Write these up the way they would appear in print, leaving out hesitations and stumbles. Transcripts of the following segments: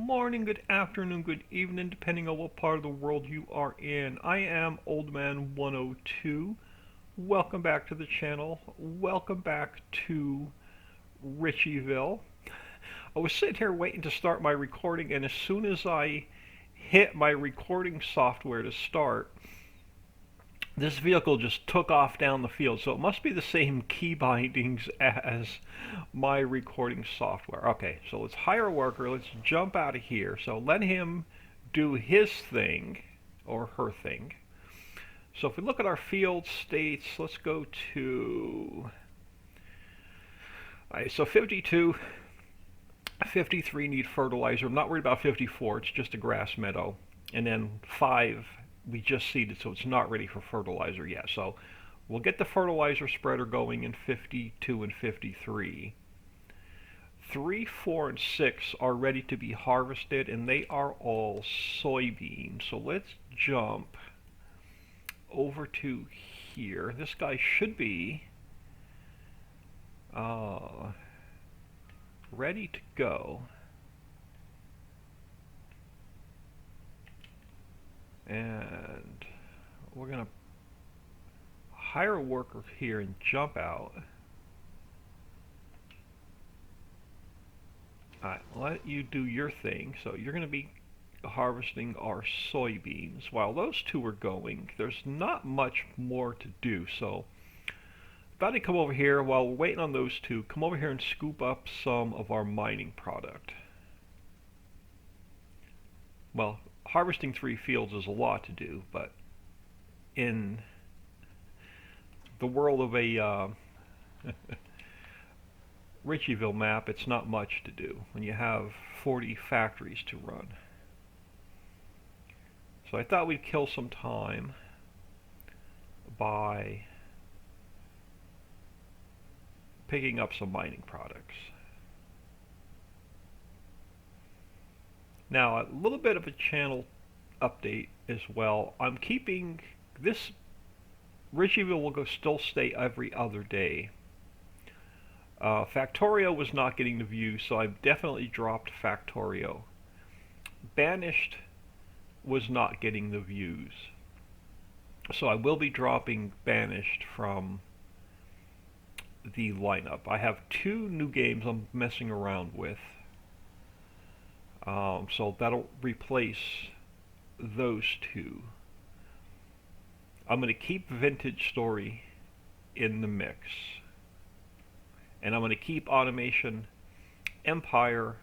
morning, good afternoon, good evening, depending on what part of the world you are in. I am Old Man 102. Welcome back to the channel. Welcome back to Ricciville. I was sitting here waiting to start my recording, and as soon as I hit my recording software to start, this vehicle just took off down the field. So it must be the same key bindings as my recording software. Okay, so let's hire a worker. Let's jump out of here. So let him do his thing or her thing. So if we look at our field states, let's go to, all right, so 52, 53 need fertilizer. I'm not worried about 54, it's just a grass meadow. And then 5, we just seeded, so it's not ready for fertilizer yet. So we'll get the fertilizer spreader going in 52 and 53. 3, 4, and 6 are ready to be harvested, and they are all soybeans. So let's jump over to here. This guy should be ready to go. And we're going to hire a worker here and jump out. Alright, let you do your thing. So you're going to be harvesting our soybeans. While those two are going, there's not much more to do. So about to come over here while we're waiting on those two, come over here and scoop up some of our mining product. Well, harvesting 3 fields is a lot to do, but in the world of a Ricciville map, it's not much to do when you have 40 factories to run. So I thought we'd kill some time by picking up some mining products. Now, a little bit of a channel update as well. I'm keeping this. Ricciville will still stay every other day. Factorio was not getting the views, so I've definitely dropped Factorio. Banished was not getting the views, so I will be dropping Banished from the lineup. I have 2 new games I'm messing around with. So that'll replace those 2. I'm going to keep Vintage Story in the mix. And I'm going to keep Automation Empire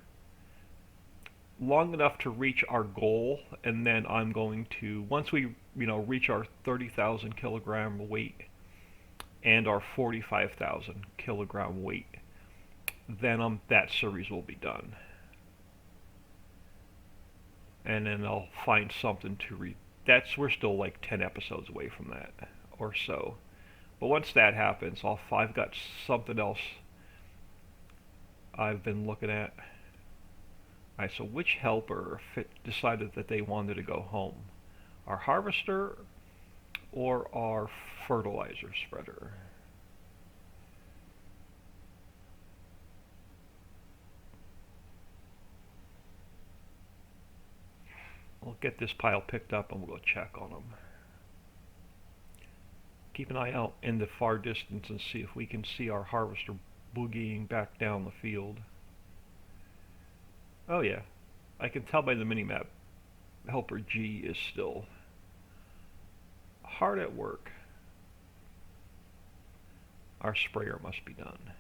long enough to reach our goal. And then I'm going to, once we reach our 30,000 kilogram weight and our 45,000 kilogram weight, then that series will be done. And then I'll find something to read. We're still like 10 episodes away from that or so. But once that happens, I've got something else I've been looking at. Alright, so which helper decided that they wanted to go home? Our harvester or our fertilizer spreader? We'll get this pile picked up and we'll go check on them. Keep an eye out in the far distance and see if we can see our harvester boogieing back down the field. Oh yeah, I can tell by the minimap. Helper G is still hard at work. Our sprayer must be done.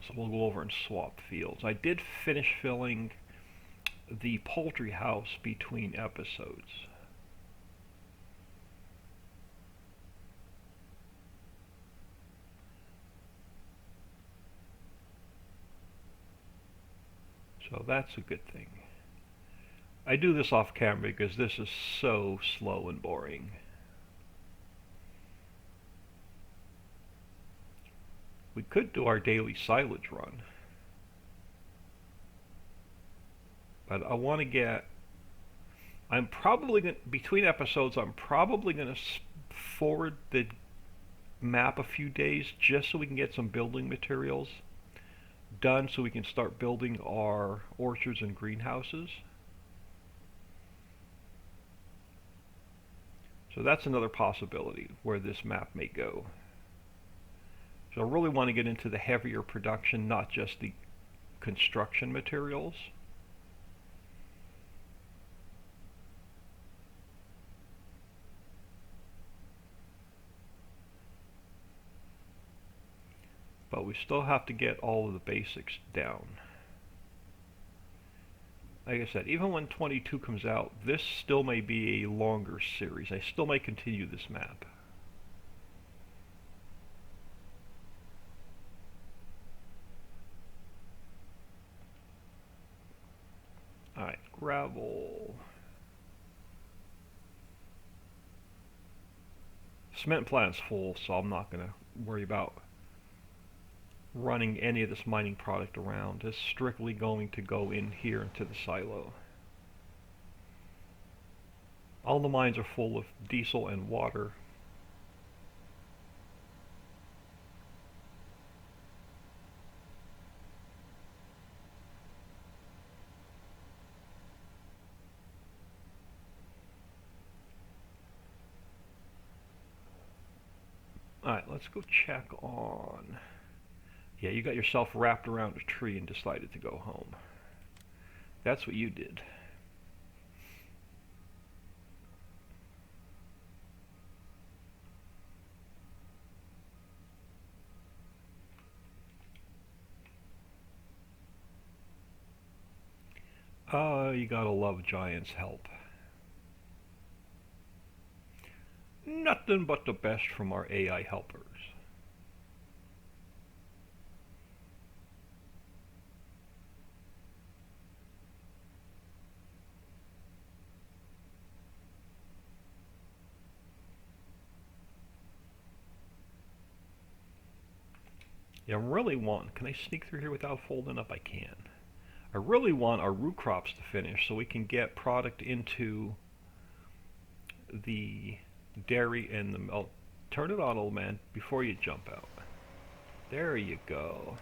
So we'll go over and swap fields. I did finish filling the poultry house between episodes. So that's a good thing. I do this off camera because this is so slow and boring. We could do our daily silage run. But I want to get, I'm probably going to, between episodes, I'm probably going to forward the map a few days just so we can get some building materials. done so we can start building our orchards and greenhouses. So that's another possibility where this map may go. So I really want to get into the heavier production, not just the construction materials. But we still have to get all of the basics down. Like I said, even when 22 comes out, this still may be a longer series. I still may continue this map. Alright, gravel. Cement plant's full, so I'm not going to worry about running any of this mining product around. It's strictly going to go in here into the silo. All the mines are full of diesel and water. Alright, let's go check on... Yeah, you got yourself wrapped around a tree and decided to go home. That's what you did. You gotta love Giant's help. Nothing but the best from our AI helpers. Yeah, I really want... Can I sneak through here without folding up? I can. I really want our root crops to finish so we can get product into the dairy and the milk. Turn it on, old man, before you jump out. There you go.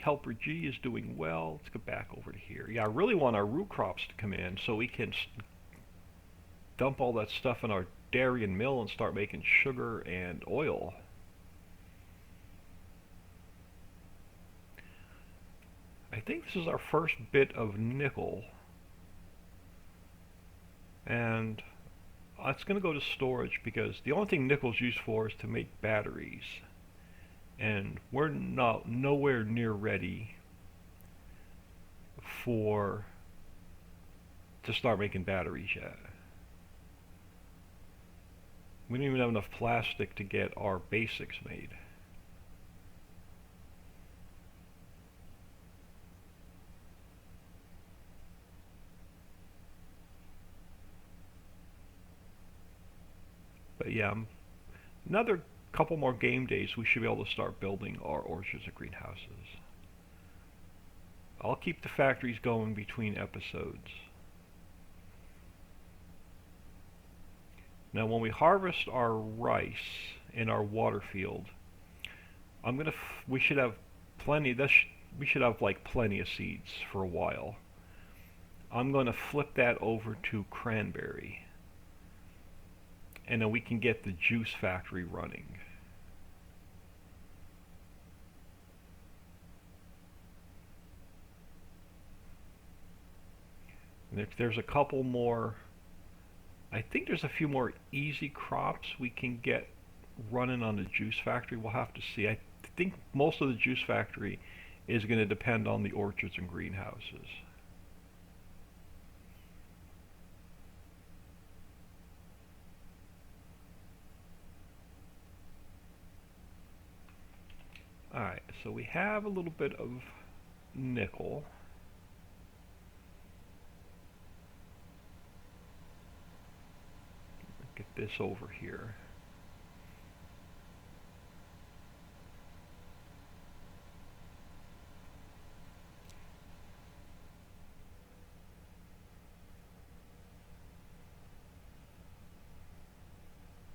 Helper G is doing well. Let's go back over to here. Yeah, I really want our root crops to come in so we can dump all that stuff in our dairy and mill and start making sugar and oil. I think this is our first bit of nickel, and it's going to go to storage because the only thing nickel's used for is to make batteries, and we're nowhere near ready to start making batteries yet. We don't even have enough plastic to get our basics made. But yeah, another couple more game days we should be able to start building our orchards and greenhouses. I'll keep the factories going between episodes. Now when we harvest our rice in our water field, we should have plenty, we should have like plenty of seeds for a while. I'm going to flip that over to cranberry, and then we can get the juice factory running. And there's a couple more, I think there's a few more easy crops we can get running on the juice factory. We'll have to see. I think most of the juice factory is going to depend on the orchards and greenhouses. Alright, so we have a little bit of nickel. Get this over here.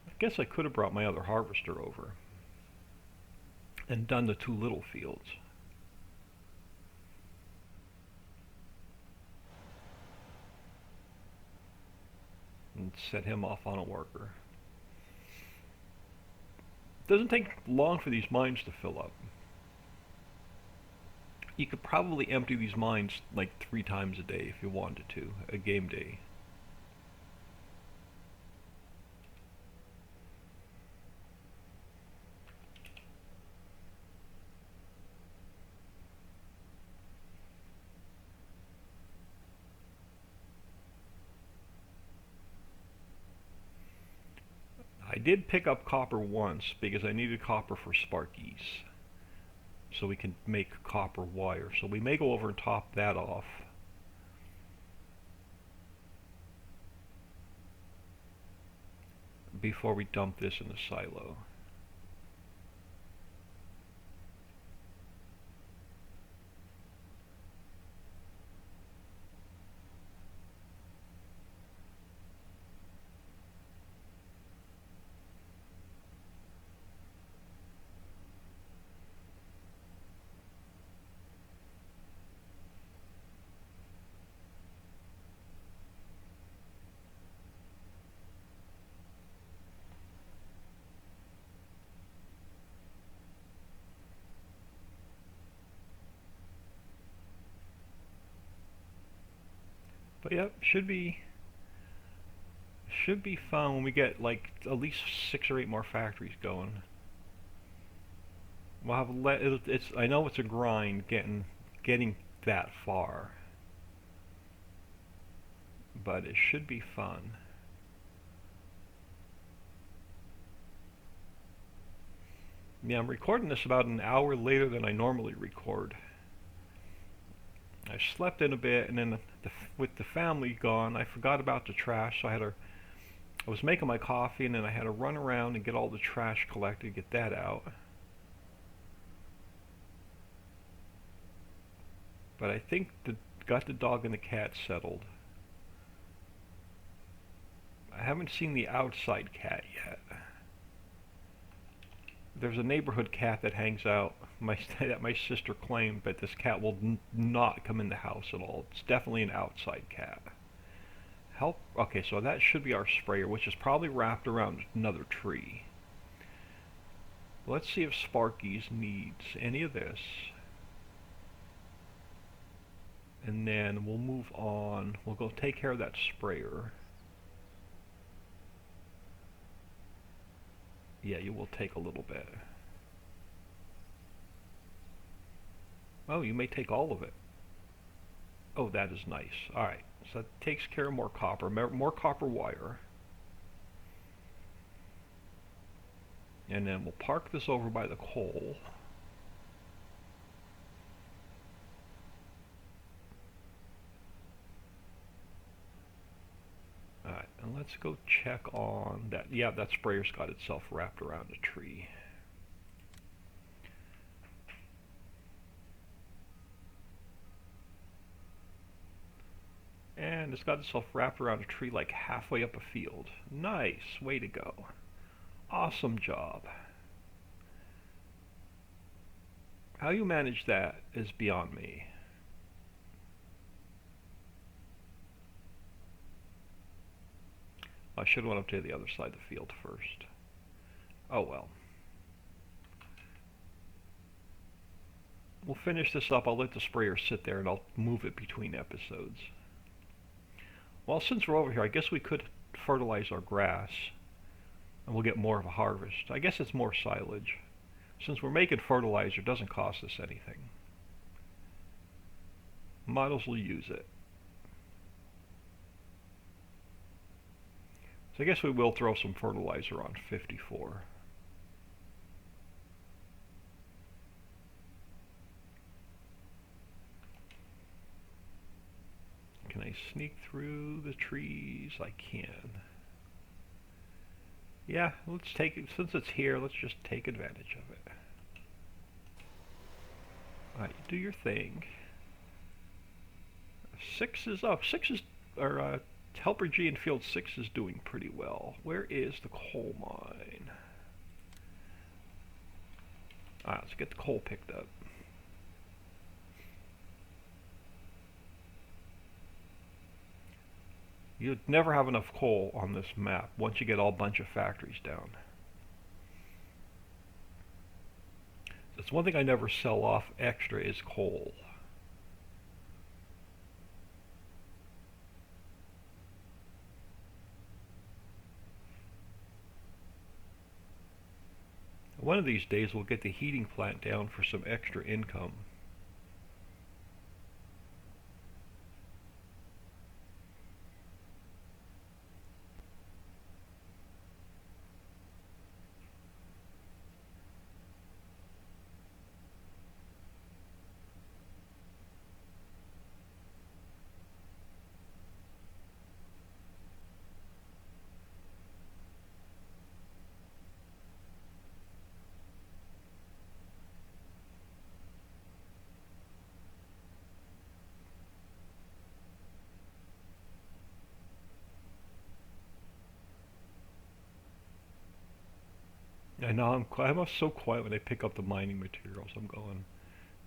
I guess I could have brought my other harvester over. and done the 2 little fields. And set him off on a worker. Doesn't take long for these mines to fill up. You could probably empty these mines like 3 times a day if you wanted to, a game day. I did pick up copper once because I needed copper for sparkies, so we can make copper wire. So we may go over and top that off. Before we dump this in the silo. But yep, should be fun when we get like at least 6 or 8 more factories going. We'll have it's I know it's a grind getting that far, but it should be fun. Yeah, I'm recording this about an hour later than I normally record. I slept in a bit, and then with the family gone, I forgot about the trash, so I was making my coffee, and then I had to run around and get all the trash collected, get that out. But I think got the dog and the cat settled. I haven't seen the outside cat yet. There's a neighborhood cat that hangs out that my sister claimed, but this cat will not come in the house at all. It's definitely an outside cat. Okay, so that should be our sprayer, which is probably wrapped around another tree. Let's see if Sparky's needs any of this. And then we'll move on. We'll go take care of that sprayer. Yeah, you will take a little bit. Oh, you may take all of it. Oh, that is nice. Alright, so that takes care of more copper wire. And then we'll park this over by the coal. Alright, and let's go check on that. Yeah, that sprayer's got itself wrapped around a tree. And it's got itself wrapped around a tree like halfway up a field. Nice, way to go. Awesome job. How you manage that is beyond me. I should have went up to the other side of the field first. Oh well. We'll finish this up. I'll let the sprayer sit there and I'll move it between episodes. Well, since we're over here, I guess we could fertilize our grass and we'll get more of a harvest. I guess it's more silage. Since we're making fertilizer, it doesn't cost us anything. Might as well use it. So I guess we will throw some fertilizer on 54. Can I sneak through the trees? I can. Yeah, let's take it. Since it's here, let's just take advantage of it. Alright, do your thing. 6 is up. 6 is, or Helper G in field 6 is doing pretty well. Where is the coal mine? Alright, let's get the coal picked up. You'd never have enough coal on this map once you get all bunch of factories down. That's one thing I never sell off extra is coal. One of these days we'll get the heating plant down for some extra income. I know I'm so quiet when I pick up the mining materials. I'm going,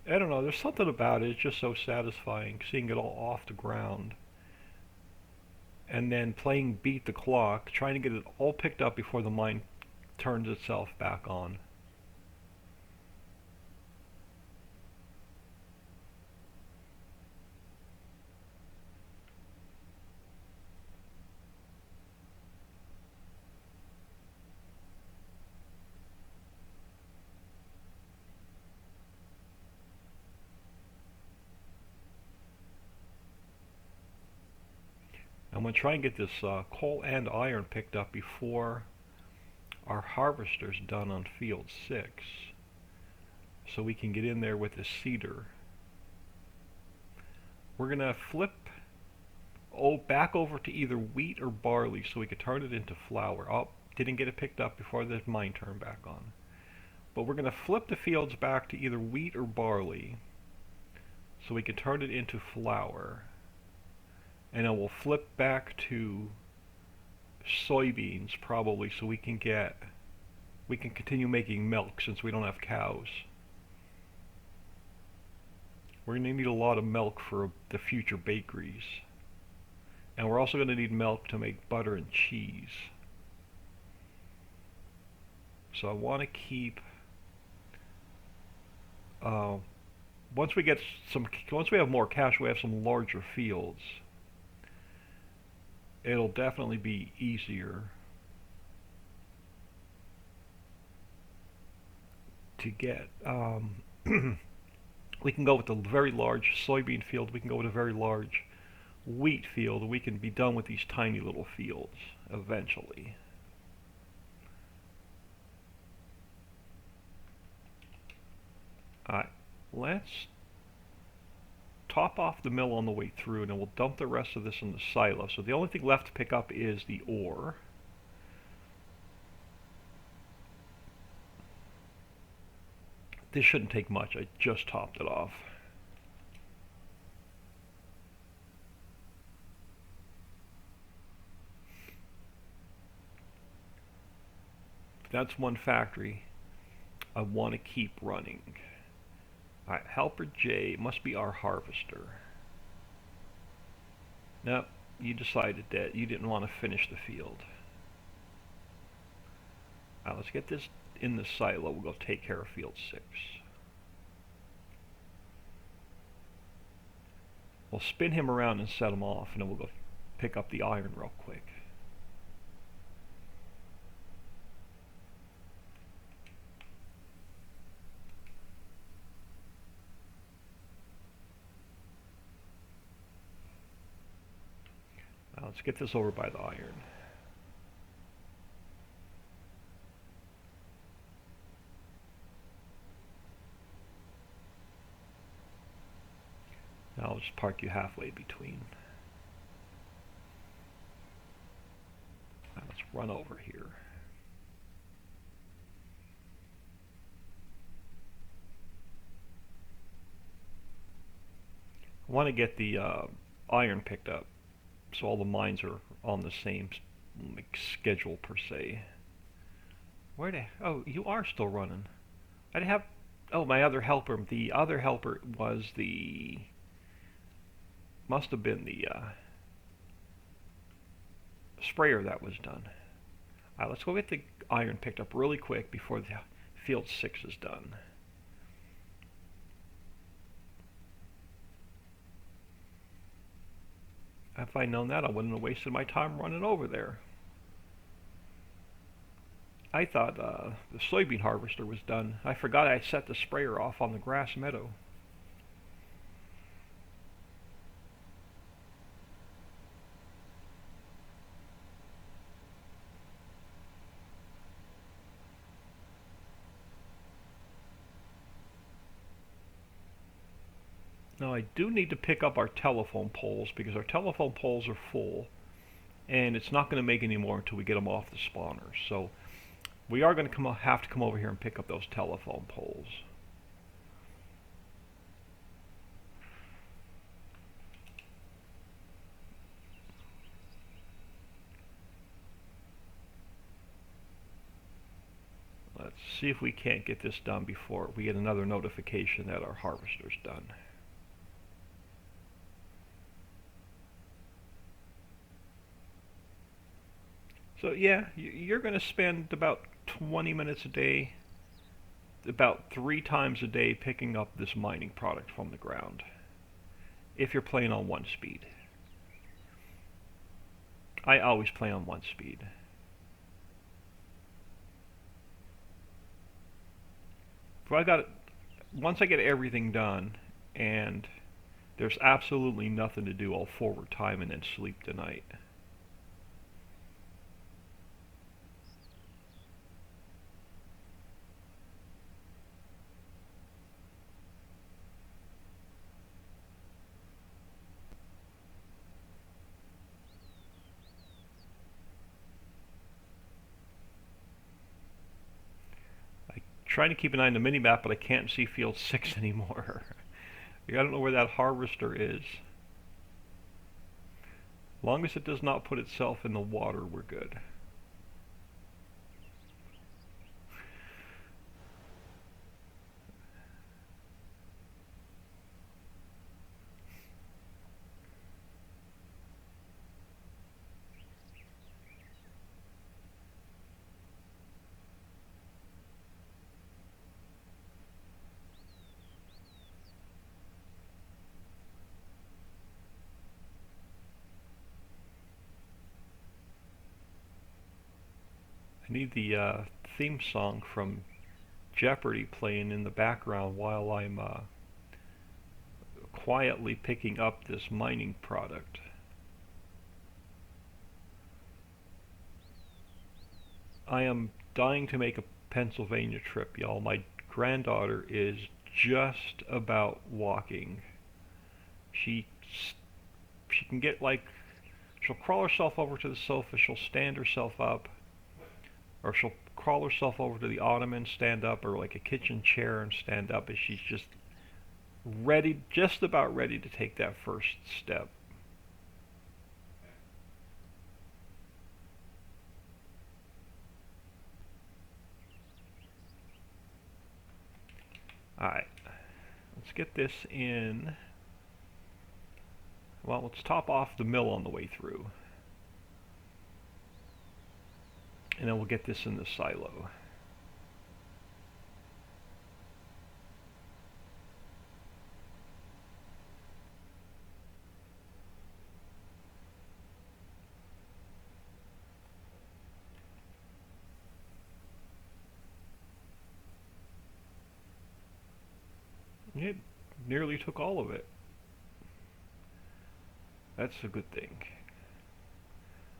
I don't know, there's something about it. It's just so satisfying seeing it all off the ground. And then playing beat the clock, trying to get it all picked up before the mine turns itself back on. I'm going to try and get this coal and iron picked up before our harvester's done on field 6, so we can get in there with the seeder. We're going to flip back over to either wheat or barley so we could turn it into flour. Oh, didn't get it picked up before the mine turned back on. But we're going to flip the fields back to either wheat or barley so we can turn it into flour. And then we'll flip back to soybeans probably so we can continue making milk since we don't have cows. We're going to need a lot of milk for the future bakeries. And we're also going to need milk to make butter and cheese. So I want to keep once we have more cash, we have some larger fields. It'll definitely be easier to get. We can go with a very large soybean field. We can go with a very large wheat field. We can be done with these tiny little fields eventually. Alright, let's top off the mill on the way through, and then we'll dump the rest of this in the silo. So the only thing left to pick up is the ore. This shouldn't take much. I just topped it off. That's one factory I want to keep running. Alright, Helper J must be our harvester. Nope, you decided that you didn't want to finish the field. Alright, let's get this in the silo. We'll go take care of field 6. We'll spin him around and set him off, and then we'll go pick up the iron real quick. Now let's get this over by the iron. Now I'll just park you halfway between. Now let's run over here. I want to get the iron picked up so all the mines are on the same schedule per se. Oh, you are still running. Oh, my other helper. The other helper was must have been the sprayer that was done. All right, let's go get the iron picked up really quick before the field 6 is done. If I'd known that, I wouldn't have wasted my time running over there. I thought the soybean harvester was done. I forgot I set the sprayer off on the grass meadow. Now I do need to pick up our telephone poles because our telephone poles are full and it's not going to make any more until we get them off the spawners. So we are going to have to come over here and pick up those telephone poles. Let's see if we can't get this done before we get another notification that our harvester's done. So yeah, you're going to spend about 20 minutes a day, about 3 times a day picking up this mining product from the ground, if you're playing on 1 speed. I always play on 1 speed. So once I get everything done, and there's absolutely nothing to do, I'll forward time and then sleep tonight. Trying to keep an eye on the mini-map, but I can't see field 6 anymore. I don't know where that harvester is. As long as it does not put itself in the water, we're good. I need the theme song from Jeopardy playing in the background while I'm quietly picking up this mining product. I am dying to make a Pennsylvania trip, y'all. My granddaughter is just about walking. She can get she'll crawl herself over to the sofa, she'll stand herself up, or she'll crawl herself over to the ottoman, stand up, or like a kitchen chair and stand up, and she's just just about ready to take that first step. Alright, let's get this in. Well, let's top off the mill on the way through. And then we'll get this in the silo. It nearly took all of it. That's a good thing.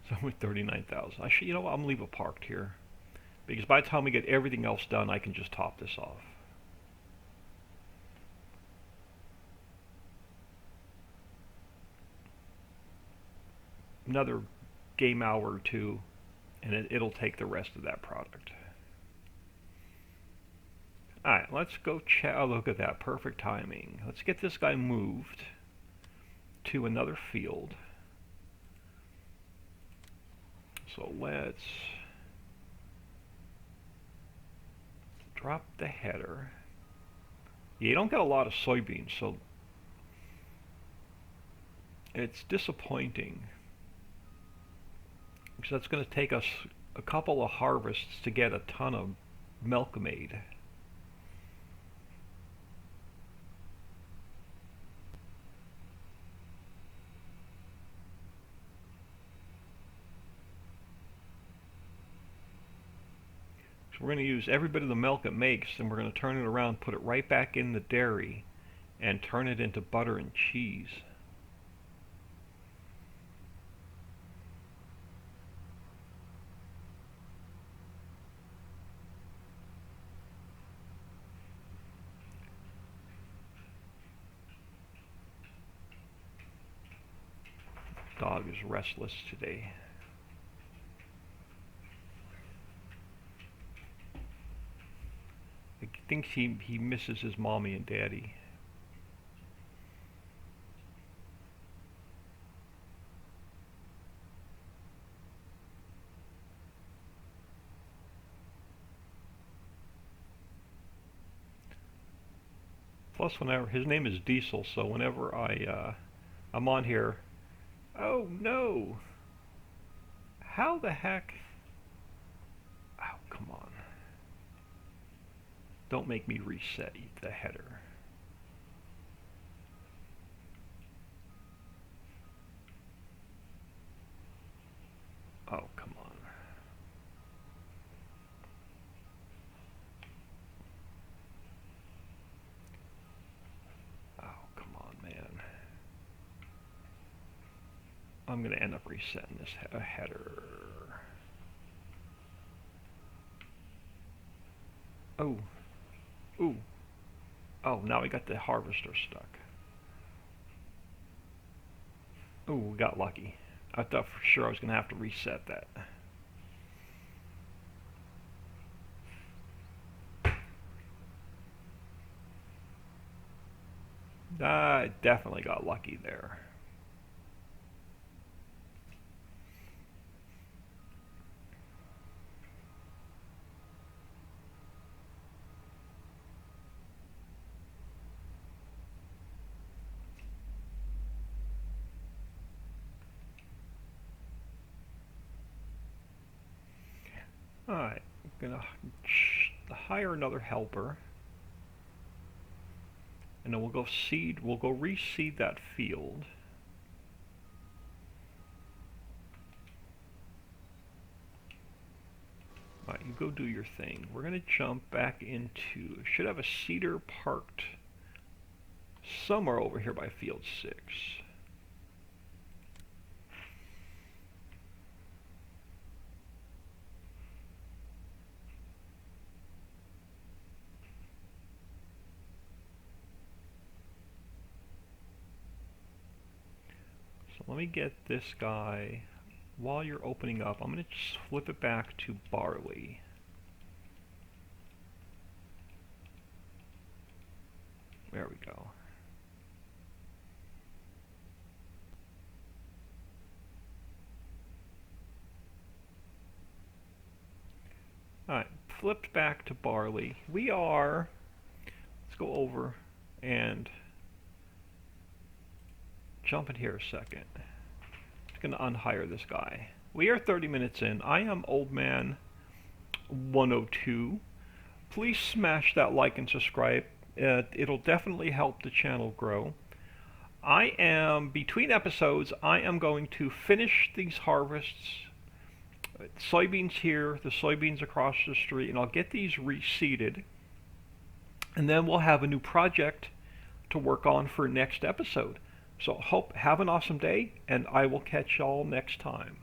So I'm with 39,000. You know what? I'm gonna leave it parked here, because by the time we get everything else done, I can just top this off. Another game hour or two, and it'll take the rest of that product. Alright, let's go check. Oh, look at that. Perfect timing. Let's get this guy moved to another field. So let's drop the header. You don't get a lot of soybeans, so it's disappointing. Because that's going to take us a couple of harvests to get a ton of milk made. So we're going to use every bit of the milk it makes, and we're going to turn it around, put it right back in the dairy, and turn it into butter and cheese. Dog is restless today. I think he misses his mommy and daddy. Plus, whenever his name is Diesel, so whenever I'm on here, oh no! How the heck? Oh, come on! Don't make me reset the header. Oh, come on. Oh, come on, man. I'm going to end up resetting this header. Oh. Ooh. Oh, now we got the harvester stuck. Ooh, we got lucky. I thought for sure I was going to have to reset that. I definitely got lucky there. Alright, I'm going to hire another helper. And then we'll go reseed that field. Alright, you go do your thing. We're going to jump back into, should have a seeder parked somewhere over here by field 6. So let me get this guy. While you're opening up, I'm going to just flip it back to Barley. There we go. Alright, flipped back to Barley. Let's go over and jump in here a second. Going to unhire this guy. We are 30 minutes in. I am Old Man 102. Please smash that like and subscribe. It'll definitely help the channel grow. Between episodes, I am going to finish these harvests. Soybeans here, the soybeans across the street, and I'll get these reseeded. And then we'll have a new project to work on for next episode. So have an awesome day, and I will catch y'all next time.